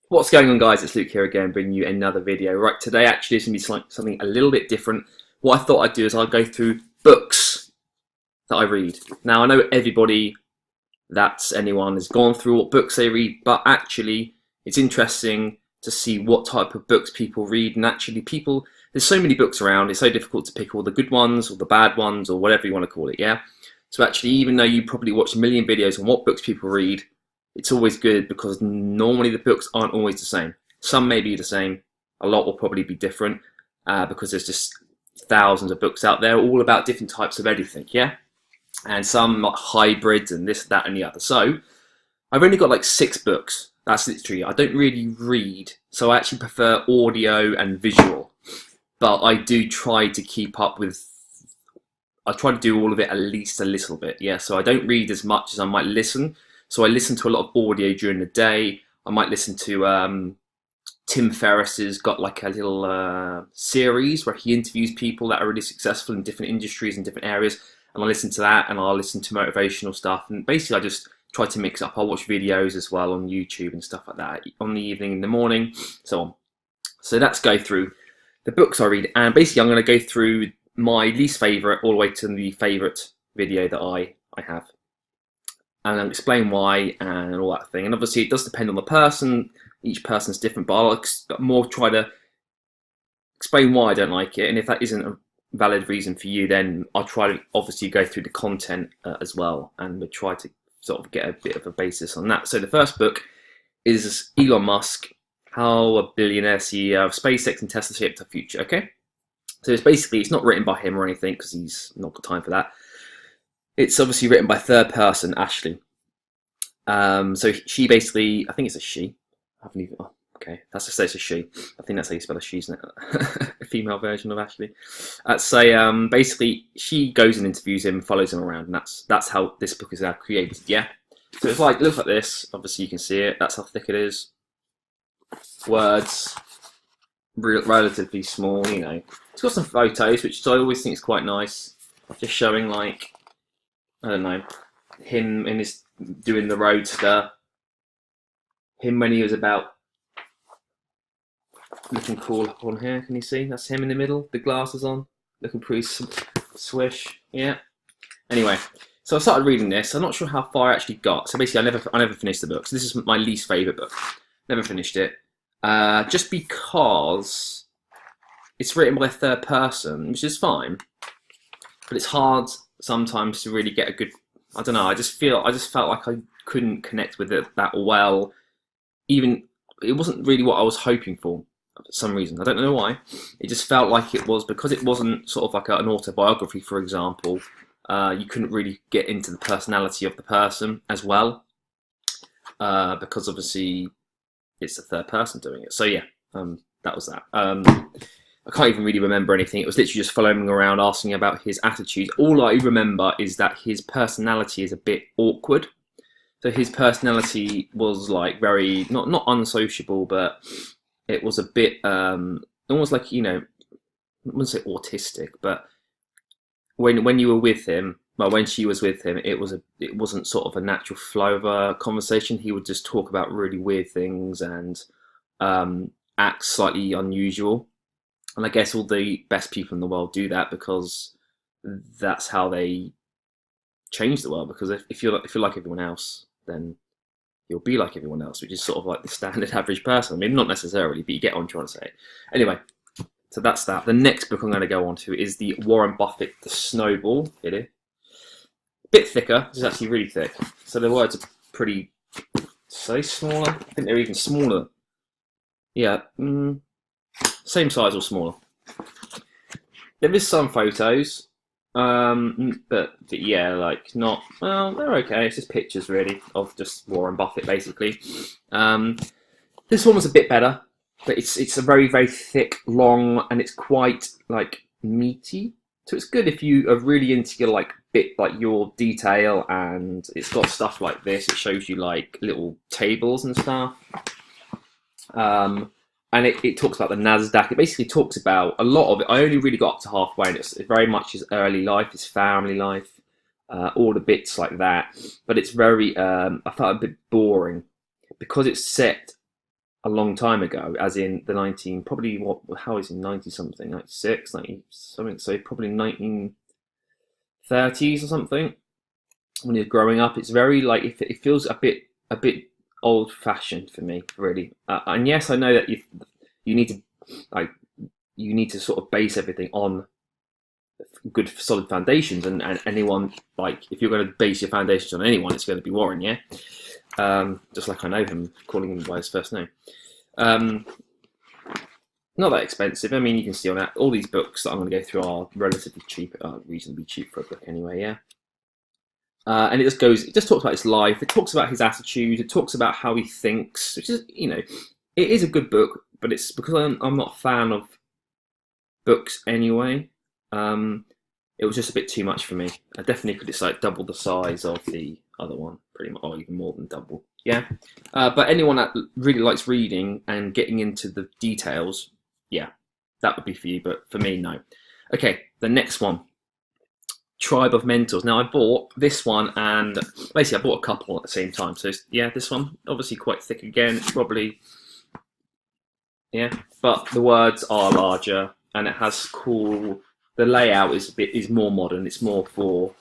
What's going on, guys? It's Luke here again, bringing you another video. Right, today actually is going to be something a little bit different. What I thought I'd do is I'll go through books that I read. Now, I know everybody anyone has gone through what books they read, but actually it's interesting to see what type of books people read. And actually there's so many books around, it's so difficult to pick all the good ones or the bad ones or whatever you want to call it, yeah? So actually, even though you probably watch a million videos on what books people read, it's always good because normally the books aren't always the same. Some may be the same, a lot will probably be different because there's just thousands of books out there all about different types of everything, yeah? And some like hybrids and this, that and the other. So I've only got like 6 books. That's literally, I don't really read, so I actually prefer audio and visual. But I do try to keep up with, I try to do all of it at least a little bit, yeah? So I don't read as much as I might listen. So I listen to a lot of audio during the day. I might listen to Tim Ferriss's got like a little series where he interviews people that are really successful in different industries and different areas. And I listen to that, and I'll listen to motivational stuff. And basically I just try to mix up. I'll watch videos as well on YouTube and stuff like that on the evening, in the morning, so on. So let's go through the books I read. And basically I'm going to go through my least favourite all the way to the favourite video that I have. And I'll explain why and all that thing. And obviously it does depend on the person. Each person's different, but I'll more try to explain why I don't like it. And if that isn't a valid reason for you, then I'll try to obviously go through the content as well. And we'll try to sort of get a bit of a basis on that. So the first book is Elon Musk, How a Billionaire CEO of SpaceX and Tesla Shaped the Future, okay? So it's not written by him or anything because he's not got time for that. It's obviously written by third person, Ashley. So she basically, I think it's a she. I haven't even, oh, okay, that's just it's a she. I think that's how you spell a she, isn't it? A female version of Ashley. So basically, she goes and interviews him, follows him around, and that's how this book is now created, yeah? So it's like, it looks like this. Obviously, you can see it. That's how thick it is. Words, relatively small, you know. It's got some photos, which I always think is quite nice. Just showing, like, I don't know, him in his doing the roadster, him when he was about looking cool on here. Can you see? That's him in the middle, the glasses on, looking pretty swish. Yeah. Anyway, so I started reading this. I'm not sure how far I actually got. So basically, I never finished the book. So this is my least favourite book. Never finished it, just because it's written by a third person, which is fine, but it's hard sometimes to really get a good, I don't know, I just felt like I couldn't connect with it that well. Even, it wasn't really what I was hoping for some reason. I don't know why. It just felt like it was, because it wasn't sort of like an autobiography, for example, you couldn't really get into the personality of the person as well, because obviously it's a third person doing it. So yeah, that was that. I can't even really remember anything. It was literally just following him around, asking about his attitude. All I remember is that his personality is a bit awkward. So his personality was like very, not unsociable, but it was a bit, almost like, you know, I wouldn't say autistic, but when you were with him, well, when she was with him, it wasn't sort of a natural flow of a conversation. He would just talk about really weird things and act slightly unusual. And I guess all the best people in the world do that because that's how they change the world. Because if you're like everyone else, then you'll be like everyone else, which is sort of like the standard average person. I mean, not necessarily, but you get what I'm trying to say. Anyway, so that's that. The next book I'm going to go on to is the Warren Buffett, The Snowball. It is a bit thicker. This is actually really thick. So the words are pretty, so smaller. I think they're even smaller. Yeah. Same size or smaller. There is some photos, but yeah, like not, well, they're okay. It's just pictures really of just Warren Buffett basically. This one was a bit better, but it's a very, very thick, long, and it's quite like meaty. So it's good if you are really into your your detail, and it's got stuff like this. It shows you like little tables and stuff. And it talks about the NASDAQ. It basically talks about a lot of it. I only really got up to halfway, and it's very much his early life, his family life, all the bits like that. But it's very, I felt a bit boring because it's set a long time ago, as in the 19, probably what, how is it, 90 something, 96, 90 something, so probably 1930s or something, when you're growing up. It's very like, it feels a bit old fashioned for me, really. And yes, I know that you need to, like, you need to sort of base everything on good solid foundations, and anyone, like, if you're going to base your foundations on anyone, it's going to be Warren, yeah. Just like I know him, calling him by his first name. Not that expensive. I mean, you can see on that all these books that I'm going to go through are relatively cheap, reasonably cheap for a book anyway, yeah. And it just talks about his life. It talks about his attitude. It talks about how he thinks, which is, it is a good book, but it's because I'm not a fan of books anyway. It was just a bit too much for me. I definitely could. It's like double the size of the other one, pretty much, or even more than double. Yeah. But anyone that really likes reading and getting into the details, yeah, that would be for you. But for me, no. Okay, the next one, Tribe of Mentors. Now, I bought this one, and basically I bought a couple at the same time. So yeah, this one obviously quite thick again. It's probably, yeah, but the words are larger, and it has cool. The layout is more modern. It's more for,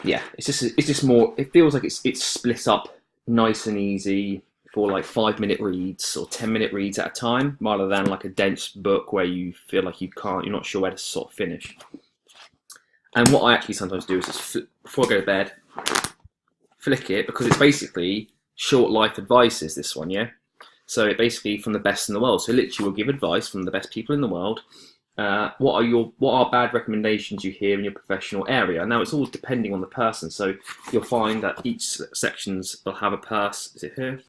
yeah. It's just more. It feels like it's split up nice and easy for like 5-minute reads or 10-minute reads at a time, rather than like a dense book where you feel like you're not sure where to sort of finish. And what I actually sometimes do is just before I go to bed, flick it, because it's basically short life advices. This one, yeah. So it basically from the best in the world. So literally, will give advice from the best people in the world. What are bad recommendations you hear in your professional area? Now, it's all depending on the person. So you'll find that each sections will have a person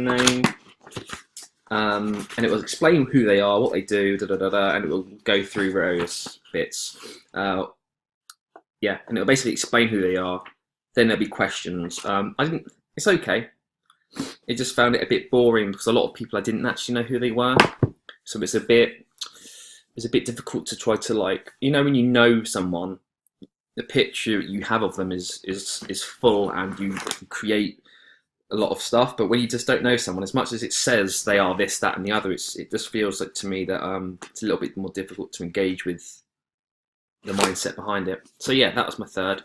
name, and it will explain who they are, what they do, and it will go through various bits. Yeah, and it will basically explain who they are. Then there'll be questions. It's okay. I just found it a bit boring because a lot of people I didn't actually know who they were. So it's a bit difficult to try to, like, when you know someone, the picture you have of them is full, and you create a lot of stuff. But when you just don't know someone, as much as it says they are this, that, and the other, it just feels like to me that it's a little bit more difficult to engage with the mindset behind it. So yeah, that was my third,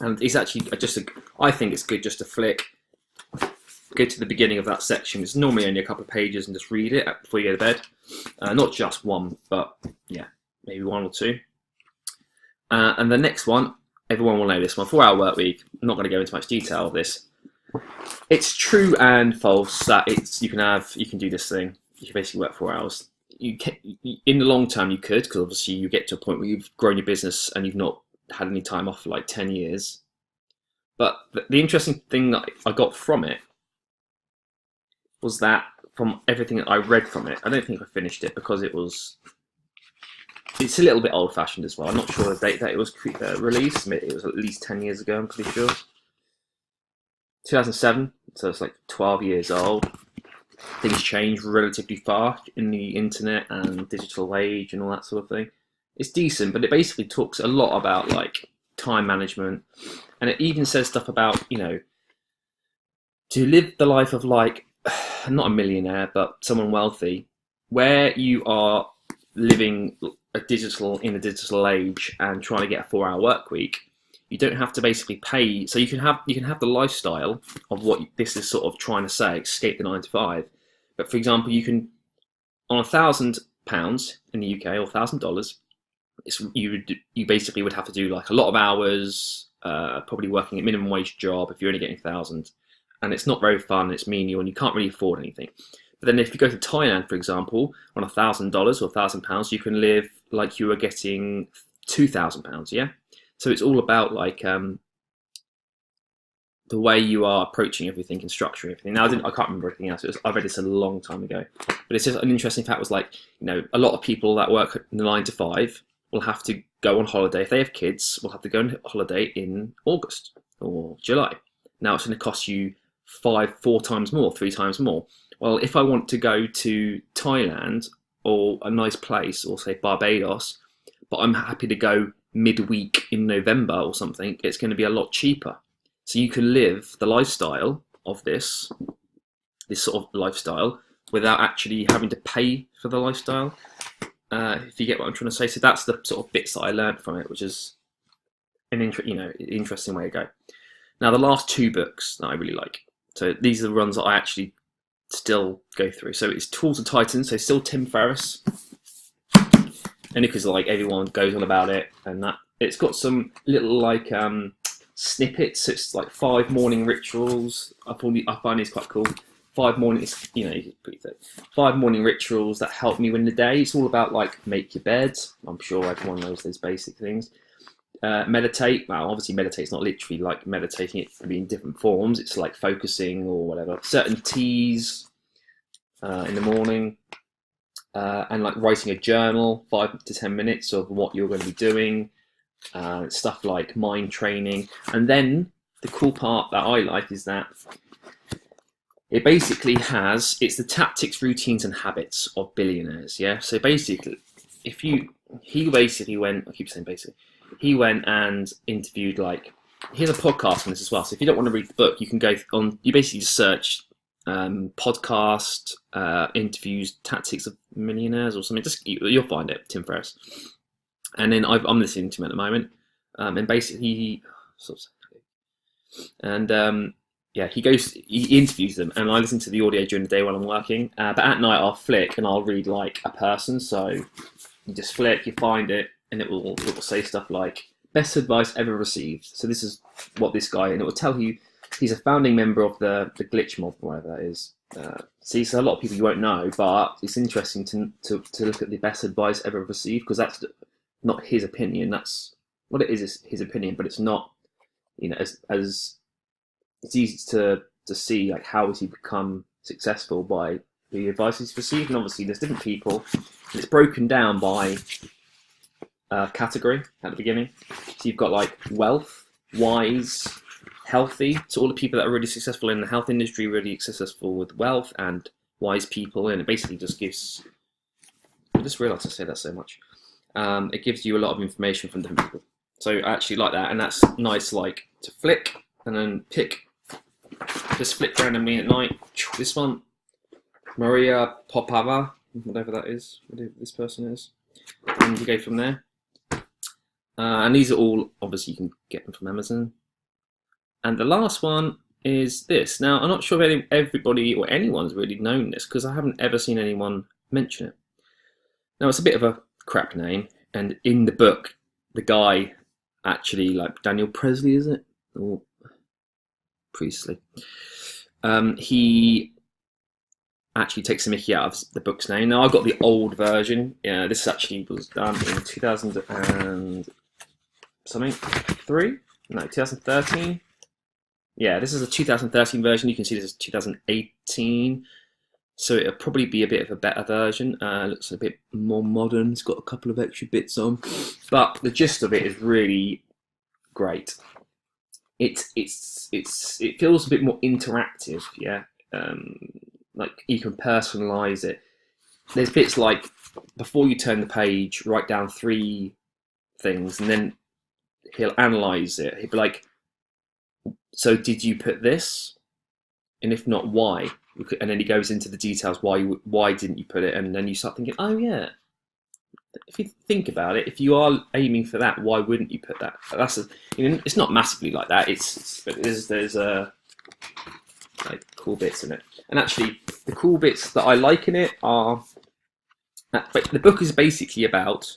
and it's actually I think it's good just to flick. Go to the beginning of that section. It's normally only a couple of pages, and just read it before you go to bed. Not just one, but yeah, maybe one or two. And the next one, everyone will know this one. 4-Hour Workweek. I'm not going to go into much detail of this. It's true and false that you can do this thing. You can basically work 4 hours. In the long term, you could, because obviously you get to a point where you've grown your business and you've not had any time off for like 10 years. But the interesting thing that I got from it was that, from everything that I read from it, I don't think I finished it because it's a little bit old-fashioned as well. I'm not sure the date that it was released. It was at least 10 years ago, I'm pretty sure. 2007, so it's like 12 years old. Things change relatively fast in the internet and digital age and all that sort of thing. It's decent, but it basically talks a lot about like time management, and it even says stuff about, to live the life of, like, not a millionaire, but someone wealthy, where you are living in a digital age and trying to get a 4-hour work week. You don't have to basically pay, so you can have the lifestyle of what this is sort of trying to say, escape the 9 to 5. But for example, you can, on £1,000 in the UK, or $1,000, you basically would have to do like a lot of hours, probably working a minimum wage job if you're only getting 1,000. And it's not very fun, it's menial, and you can't really afford anything. But then if you go to Thailand, for example, on $1,000 or £1,000, you can live like you were getting £2,000, yeah? So it's all about like the way you are approaching everything and structuring everything. Now, I can't remember anything else. I read this a long time ago. But it's just an interesting fact was like, a lot of people that work 9 to 5 will have to go on holiday. If they have kids, will have to go on holiday in August or July. Now it's going to cost you 4 times more, 3 times more. Well, if I want to go to Thailand or a nice place, or say Barbados, but I'm happy to go midweek in November or something, it's going to be a lot cheaper. So you can live the lifestyle of this this sort of lifestyle without actually having to pay for the lifestyle. If you get what I'm trying to say. So that's the sort of bits that I learned from it, which is an interesting way to go. Now, the last 2 books that I really like. So these are the ones that I actually still go through. So it's Tools of Titans. So still Tim Ferriss. And because like everyone goes on about it, and that it's got some little like snippets. So it's like 5 morning rituals. I find these quite cool. 5 mornings, it's pretty thick. 5 morning rituals that help me win the day. It's all about like make your bed. I'm sure everyone knows those basic things. Meditate. Well, obviously meditate's not literally like meditating. It can be in different forms. It's like focusing or whatever. Certain teas in the morning. And like writing a journal, 5 to 10 minutes of what you're going to be doing. Stuff like mind training. And then the cool part that I like is that it basically it's the tactics, routines, and habits of billionaires. Yeah. So basically, he went and interviewed here's a podcast on this as well. So if you don't want to read the book, you can go on. You basically just search podcast interviews, tactics of millionaires or something. Just you'll find it, Tim Ferriss. And then I'm listening to him at the moment, and basically he interviews them, and I listen to the audio during the day while I'm working. But at night I'll flick and I'll read like a person. So you just flick, you find it, and it will say stuff like best advice ever received. So this is what this guy, and it will tell you he's a founding member of the Glitch Mob, whatever that is. So a lot of people you won't know, but it's interesting to look at the best advice ever received, because that's not his opinion. That's what it is his opinion, but it's not, as it's easy to see like how has he become successful by the advice he's received. And obviously there's different people, and it's broken down by category at the beginning. So you've got like wealth, wise, healthy. So all the people that are really successful in the health industry, really successful with wealth, and wise people. And it basically just gives, I just realised I say that so much. It gives you a lot of information from different people. So I actually like that, and that's nice, like to flick and then pick. Just flick randomly at night. This one, Maria Popova, whatever that is, whatever this person is, and you go from there. And these are all, obviously you can get them from Amazon. And the last one is this. Now, I'm not sure if everybody or anyone's really known this, because I haven't ever seen anyone mention it. Now, it's a bit of a crap name, and in the book, the guy actually, like Daniel Presley, is it? Or Priestley. He actually takes the mickey out of the book's name. Now, I've got the old version. Yeah, this actually was done in 2013. Yeah, this is a 2013 version. You can see this is 2018. So it'll probably be a bit of a better version. Looks a bit more modern. It's got a couple of extra bits on. But the gist of it is really great. It feels a bit more interactive, yeah. Like you can personalize it. There's bits like before you turn the page, write down 3 things, and then he'll analyze it. He'll be like, so did you put this? And if not, why? And then he goes into the details. Why didn't you put it? And then you start thinking, oh yeah. If you think about it, if you are aiming for that, why wouldn't you put that? That's it's not massively like that. But there's like cool bits in it. And actually, the cool bits that I like in it are. But the book is basically about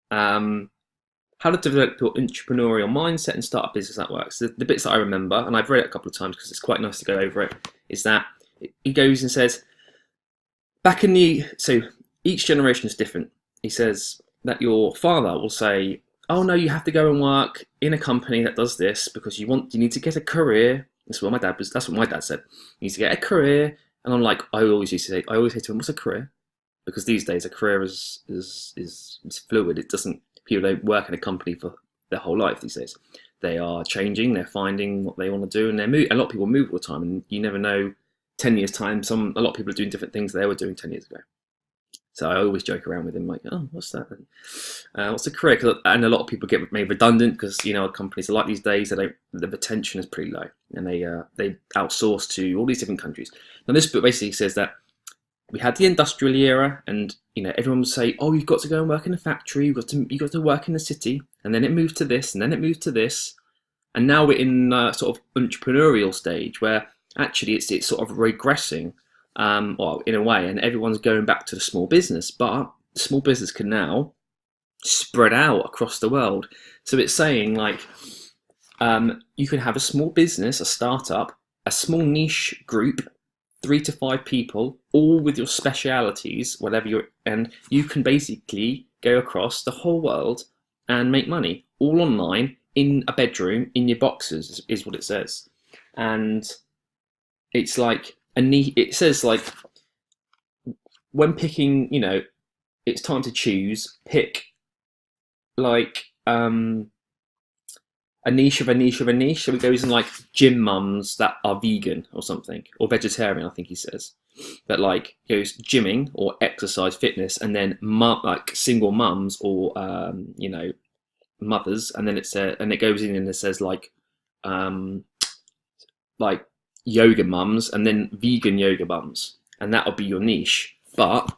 how to develop your entrepreneurial mindset and start a business that works. The bits that I remember, and I've read it a couple of times because it's quite nice to go over it, is that he goes and says, so each generation is different. He says that your father will say, oh no, you have to go and work in a company that does this because you need to get a career. That's what my dad said. You need to get a career. And I'm like, I always say to him, what's a career? Because these days a career is fluid. People don't work in a company for their whole life these days. They are changing, they're finding what they want to do, and a lot of people move all the time, and you never know, 10 years time, a lot of people are doing different things they were doing 10 years ago. So I always joke around with him, like, oh, what's that? What's a career? And a lot of people get made redundant because companies are like these days. The retention is pretty low, and they outsource to all these different countries. Now this book basically says that we had the industrial era, and everyone would say, oh, you've got to go and work in a factory, you've got to work in the city, and then it moved to this, and then it moved to this, and now we're in sort of entrepreneurial stage where actually it's sort of regressing. Well, in a way, and everyone's going back to the small business, but the small business can now spread out across the world. So it's saying like you can have a small business, a startup, a small niche group, 3 to 5 people, all with your specialities, and you can basically go across the whole world and make money all online in a bedroom in your boxes is what it says. And it's like it says like when picking, it's time to choose, pick like a niche of a niche of a niche. So it goes in like gym mums that are vegan or something, or vegetarian, I think he says. But like goes gymming or exercise fitness, and then like single mums or mothers, and then it goes in and it says like yoga mums, and then vegan yoga mums, and that'll be your niche. But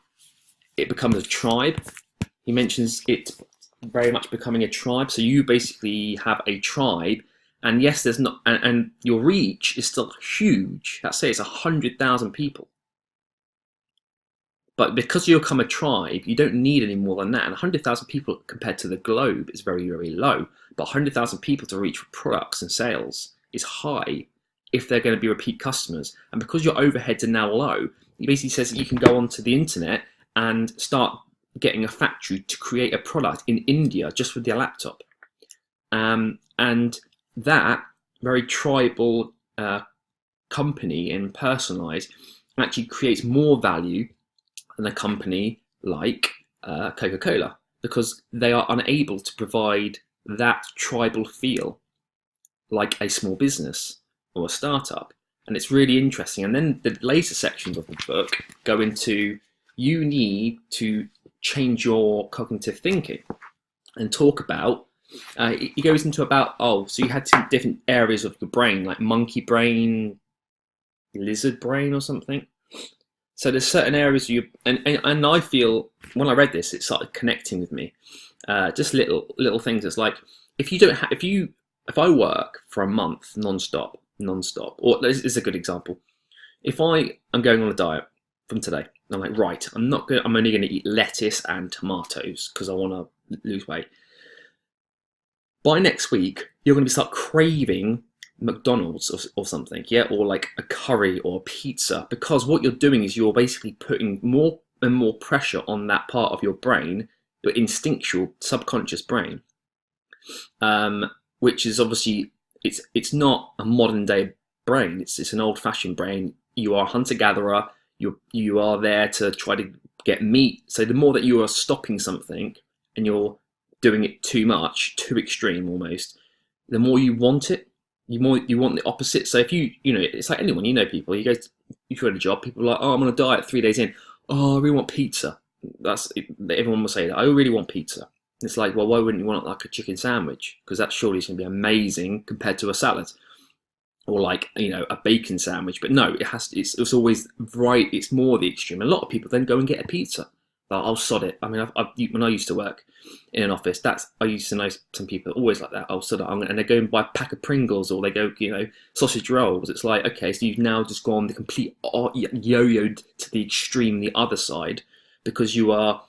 it becomes a tribe. He mentions it very much becoming a tribe. So you basically have a tribe, and yes, there's not, and your reach is still huge. Let's say it's 100,000 people. But because you become a tribe, you don't need any more than that. And 100,000 people compared to the globe is very, very low. But 100,000 people to reach products and sales is high if they're going to be repeat customers. And because your overheads are now low, he basically says that you can go onto the internet and start getting a factory to create a product in India just with your laptop. And that very tribal company and personalized actually creates more value than a company like Coca-Cola, because they are unable to provide that tribal feel like a small business or a startup. And it's really interesting. And then the later sections of the book go into, you need to change your cognitive thinking and talk about, he goes into about, so you had 2 different areas of the brain, like monkey brain, lizard brain or something. So there's certain areas and I feel when I read this, it started connecting with me. Just little things. It's like, if I work for a month non-stop, or this is a good example. If I am going on a diet from today, I'm like, right, I'm only going to eat lettuce and tomatoes because I want to lose weight. By next week, you're going to start craving McDonald's or something, yeah, or like a curry or a pizza, because what you're doing is you're basically putting more and more pressure on that part of your brain, your instinctual subconscious brain, which is obviously it's not a modern day brain. It's an old fashioned brain. You are a hunter gatherer. You are there to try to get meat. So the more that you are stopping something and you're doing it too much, too extreme almost, the more you want it. You want the opposite. So if it's like anyone, people, you go to a job, people are like, I'm on a diet 3 days in. Oh, I really want pizza. Everyone will say that. I really want pizza. It's like, well, why wouldn't you want like a chicken sandwich? Because that surely is going to be amazing compared to a salad, or like a bacon sandwich. But no, it's always right. It's more the extreme. A lot of people then go and get a pizza. I'll sod it. I mean, when I used to work in an office, I used to know some people always like that. I'll sod it, and they go and buy a pack of Pringles, or they go, sausage rolls. It's like, okay, so you've now just gone the complete yo-yoed to the extreme, the other side, because you are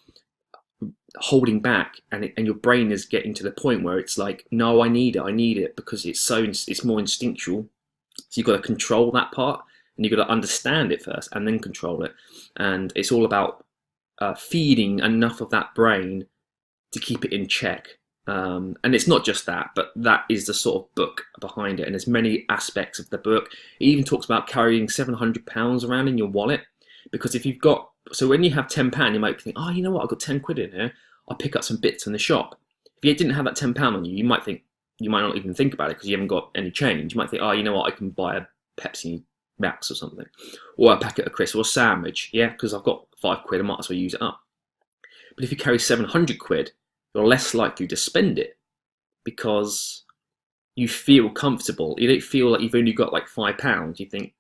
holding back, and your brain is getting to the point where it's like, no, I need it because it's more instinctual. So you've got to control that part, and you've got to understand it first, and then control it. And it's all about feeding enough of that brain to keep it in check. And it's not just that, but that is the sort of book behind it. And there's many aspects of the book. It even talks about carrying 700 pounds around in your wallet, because so when you have £10, you might think, oh, you know what, I've got 10 quid in here. I'll pick up some bits in the shop. If you didn't have that £10 on you, you might not even think about it because you haven't got any change. You might think, oh, you know what, I can buy a Pepsi Max or something, or a packet of crisps, or a sandwich, yeah, because I've got £5, I might as well use it up. But if you carry 700 quid, you're less likely to spend it because you feel comfortable. You don't feel like you've only got like £5. You think,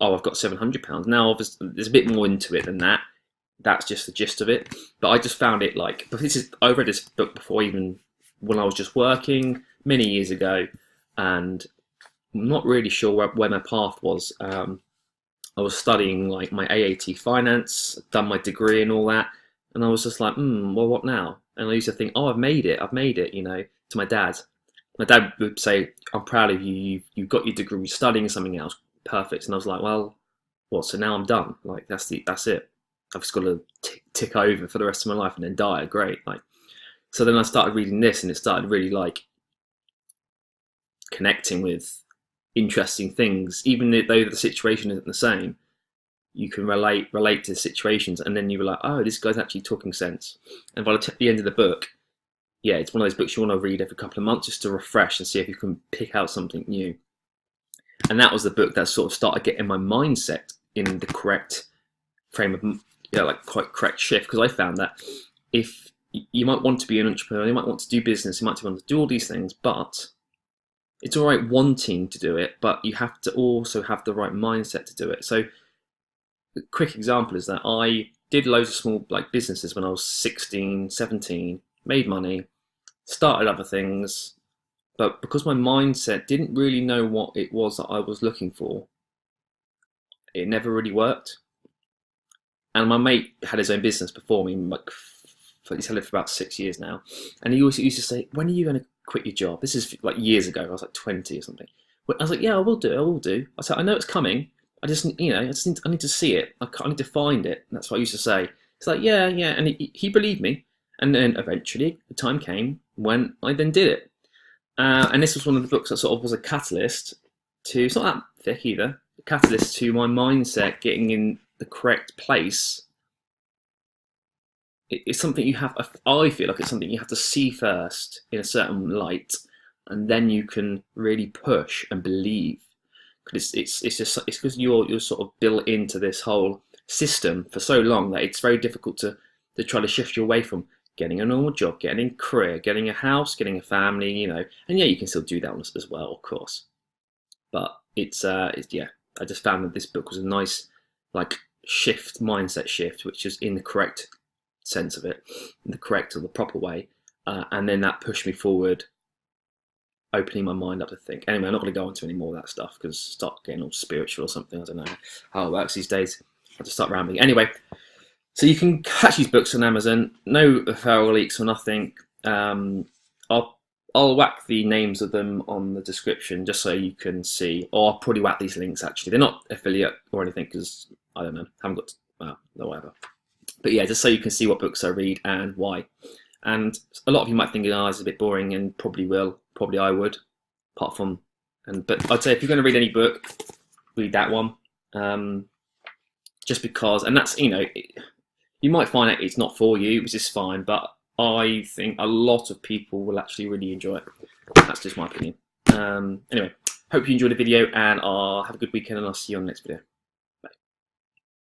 oh, I've got £700. Now, obviously, there's a bit more into it than that. That's just the gist of it. But I just found it like, I read this book before, even when I was just working many years ago, and I'm not really sure where my path was. I was studying like my AAT finance, done my degree and all that, and I was just like, well, what now? And I used to think, oh, I've made it, you know, to my dad. My dad would say, I'm proud of you, you've got your degree, you're studying something else, perfect. And I was like, well, what, so now I'm done, like that's it. I've just got to tick over for the rest of my life and then die, great. Like, so then I started reading this, and it started really like connecting with interesting things, even though the situation isn't the same. You can relate to the situations, and then you were like, oh, this guy's actually talking sense. And by the end of the book, yeah, it's one of those books you want to read every couple of months just to refresh and see if you can pick out something new. And that was the book that sort of started getting my mindset in the correct frame of, like quite correct shift, because I found that if you might want to be an entrepreneur, you might want to do business, you might want to do all these things, but it's all right wanting to do it, but you have to also have the right mindset to do it. So a quick example is that I did loads of small like businesses when I was 16, 17, made money, started other things, but because my mindset didn't really know what it was that I was looking for, it never really worked. And my mate had his own business before me, like he's had it for about 6 years now, and he always used to say, when are you going to quit your job? This is like years ago. I was like 20 or something. I was like, yeah, I will do. I said, I know it's coming. I just, you know, I need to see it. I need to find it. And that's what I used to say. It's like, yeah. And he believed me. And then eventually the time came when I then did it. And this was one of the books that sort of was a catalyst to, it's not that thick either, a catalyst to my mindset getting in the correct place. It's something you have, I feel like it's something you have to see first in a certain light, and then you can really push and believe. Because it's because you're sort of built into this whole system for so long that it's very difficult to try to shift you away from getting a normal job, getting a career, getting a house, getting a family, you know. And yeah, you can still do that as well, of course. But it's yeah, I just found that this book was a nice like mindset shift, which is in the correct sense of it, in the correct or the proper way, and then that pushed me forward, opening my mind up to think. Anyway, I'm not going to go into any more of that stuff because start getting all spiritual or something. I don't know how it works these days. I'll just start rambling. Anyway, so you can catch these books on Amazon. No referral leaks or nothing. I'll whack the names of them on the description just so you can see, or I'll probably whack these links actually. They're not affiliate or anything because I don't know, haven't got no whatever. But yeah, just so you can see what books I read and why. And a lot of you might think, oh, it's a bit boring, and probably I would, apart from, but I'd say if you're going to read any book, read that one. Just because, and that's, you know, you might find out it's not for you, which is fine, but I think a lot of people will actually really enjoy it. That's just my opinion. Anyway, hope you enjoyed the video, and I'll have a good weekend, and I'll see you on the next video.